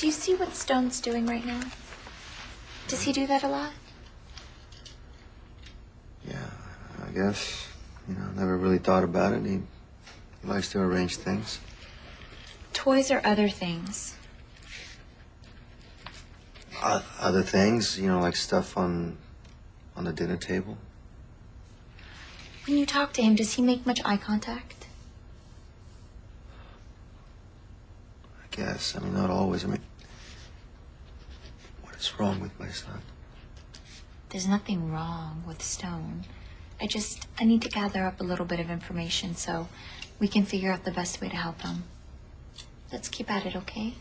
Do you see what Stone's doing right now? Does he do that a lot? Yeah, I guess. You know, never really thought about it. He likes to arrange things. Toys or other things? Other things, you know, like stuff on the dinner table. When you talk to him, does he make much eye contact? I guess. I mean, not always. I mean, what is wrong with my son? There's nothing wrong with Stone. I need to gather up a little bit of information so we can figure out the best way to help him. Let's keep at it, okay?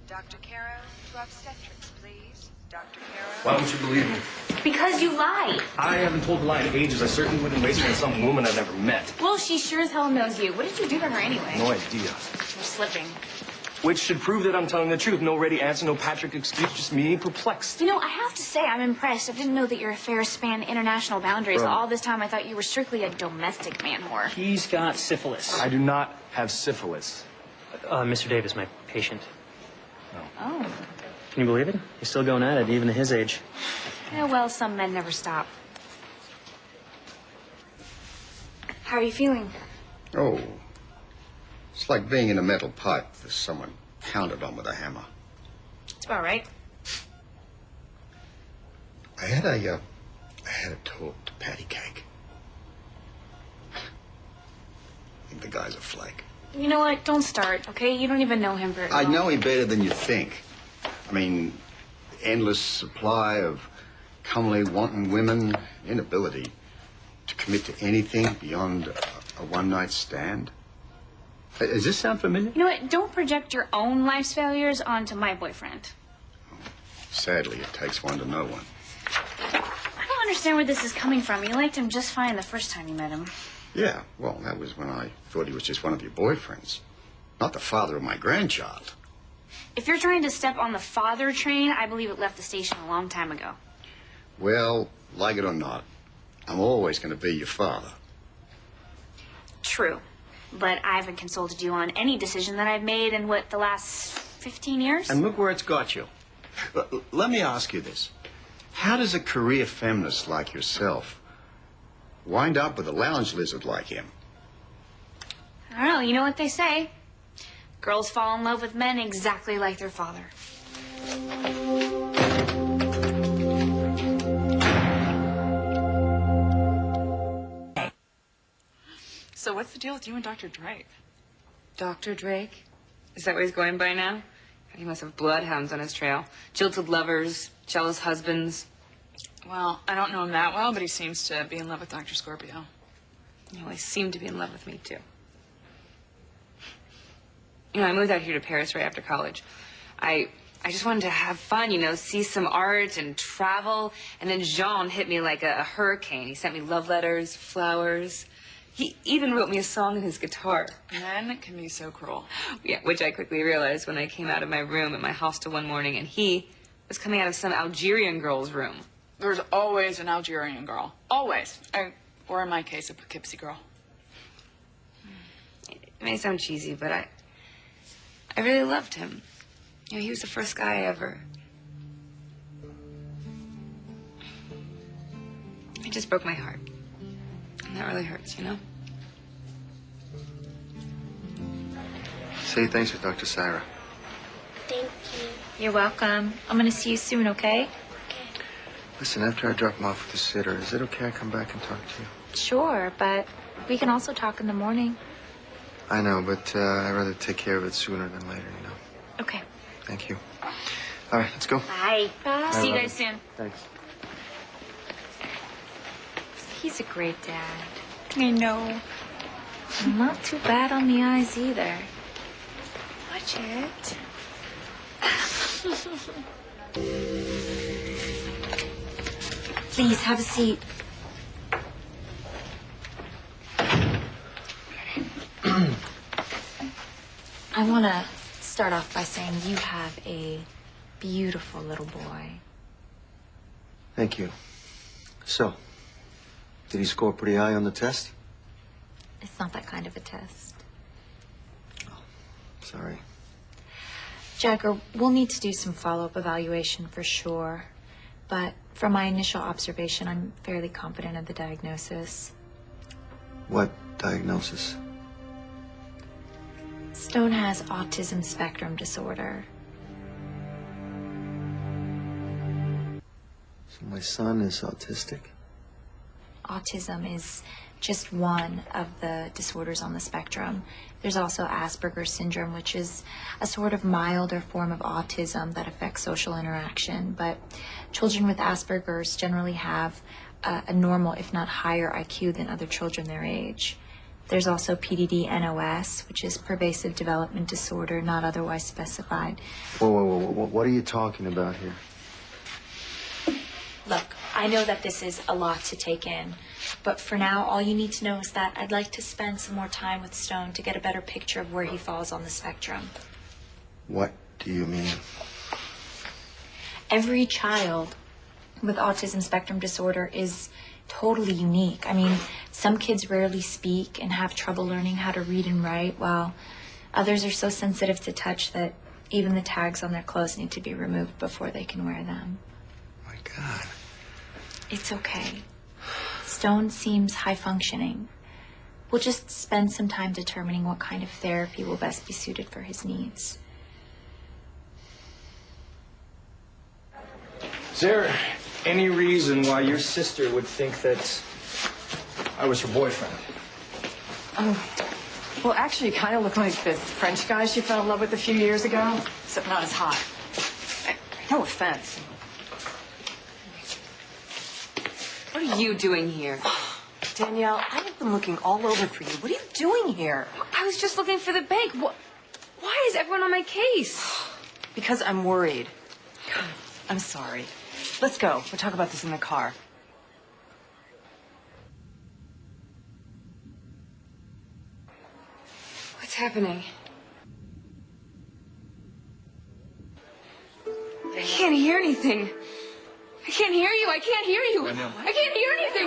Dr. Caro to obstetrics, please. Dr. Caro. Why don't you believe me? Because you lied. I haven't told a lie in ages. I certainly wouldn't waste it on some woman I've never met. Well, she sure as hell knows you. What did you do to her anyway? No idea. You're slipping. Which should prove that I'm telling the truth. No ready answer, no Patrick excuse, just me perplexed. You know, I have to say I'm impressed. I didn't know that your affairs span international boundaries. Bro. All this time I thought you were strictly a domestic man whore. He's got syphilis. I do not have syphilis. Mr. Davis, my patient. Oh. Can you believe it? He's still going at it, even at his age. Yeah, well, some men never stop. How are you feeling? Oh, it's like being in a metal pipe that someone pounded on with a hammer. It's about right. I had a talk to Patty Cake. I think the guy's a flake. You know what? Don't start, okay? You don't even know him very well. I know him better than you think. I mean, endless supply of comely, wanton women, inability to commit to anything beyond a one-night stand. Does this sound familiar? You know what? Don't project your own life's failures onto my boyfriend. Sadly, it takes one to know one. I don't understand where this is coming from. You liked him just fine the first time you met him. Yeah, well, that was when I thought he was just one of your boyfriends, not the father of my grandchild. If you're trying to step on the father train, I believe it left the station a long time ago. Well, like it or not, I'm always going to be your father. True. But I haven't consulted you on any decision that I've made in, what, the last 15 years? And look where it's got you. Let me ask you this. How does a career feminist like yourself wind up with a lounge lizard like him? I don't know. You know what they say. Girls fall in love with men exactly like their father. So what's the deal with you and Dr. Drake? Dr. Drake? Is that what he's going by now? He must have bloodhounds on his trail. Jilted lovers, jealous husbands. Well, I don't know him that well, but he seems to be in love with Dr. Scorpio. Well, he seemed to be in love with me, too. You know, I moved out here to Paris right after college. I just wanted to have fun, you know, see some art and travel. And then Jean hit me like a hurricane. He sent me love letters, flowers. He even wrote me a song on his guitar. Men can be so cruel. Yeah, which I quickly realized when I came out of my room at my hostel one morning, and he was coming out of some Algerian girl's room. There's always an Algerian girl. Always. Or in my case, a Poughkeepsie girl. It may sound cheesy, but I really loved him. You know, he was the first guy I ever... It just broke my heart. And that really hurts, you know? Say thanks to Dr. Saira. Thank you. You're welcome. I'm going to see you soon, okay? Okay. Listen, after I drop him off with the sitter, is it okay I come back and talk to you? Sure, but we can also talk in the morning. I know, but I'd rather take care of it sooner than later, you know. Okay. Thank you. All right, let's go. Bye. Bye. See you guys soon. Thanks. He's a great dad. I know. Not too bad on the eyes either. Watch it. Please, have a seat. I want to start off by saying you have a beautiful little boy. Thank you. So, did he score pretty high on the test? It's not that kind of a test. Oh, sorry. Jagger, we'll need to do some follow-up evaluation for sure. But from my initial observation, I'm fairly confident of the diagnosis. What diagnosis? Stone has autism spectrum disorder. So my son is autistic? Autism is just one of the disorders on the spectrum. There's also Asperger's syndrome, which is a sort of milder form of autism that affects social interaction. But children with Asperger's generally have a normal, if not higher, IQ than other children their age. There's also PDD-NOS, which is pervasive development disorder, not otherwise specified. Whoa. What are you talking about here? Look, I know that this is a lot to take in, but for now, all you need to know is that I'd like to spend some more time with Stone to get a better picture of where he falls on the spectrum. What do you mean? Every child with autism spectrum disorder is totally unique. I mean, some kids rarely speak and have trouble learning how to read and write, while others are so sensitive to touch that even the tags on their clothes need to be removed before they can wear them. My God. It's okay. Stone seems high functioning. We'll just spend some time determining what kind of therapy will best be suited for his needs. Is there any reason why your sister would think that I was her boyfriend? Well, actually, you kind of look like this French guy she fell in love with a few years ago, except not as hot. No offense. What are you doing here? Danielle, I have been looking all over for you. What are you doing here? I was just looking for the bank. Why is everyone on my case? Because I'm worried. I'm sorry. Let's go. We'll talk about this in the car. What's happening? I can't hear anything. I can't hear you. I can't hear you. Danielle. I can't hear anything.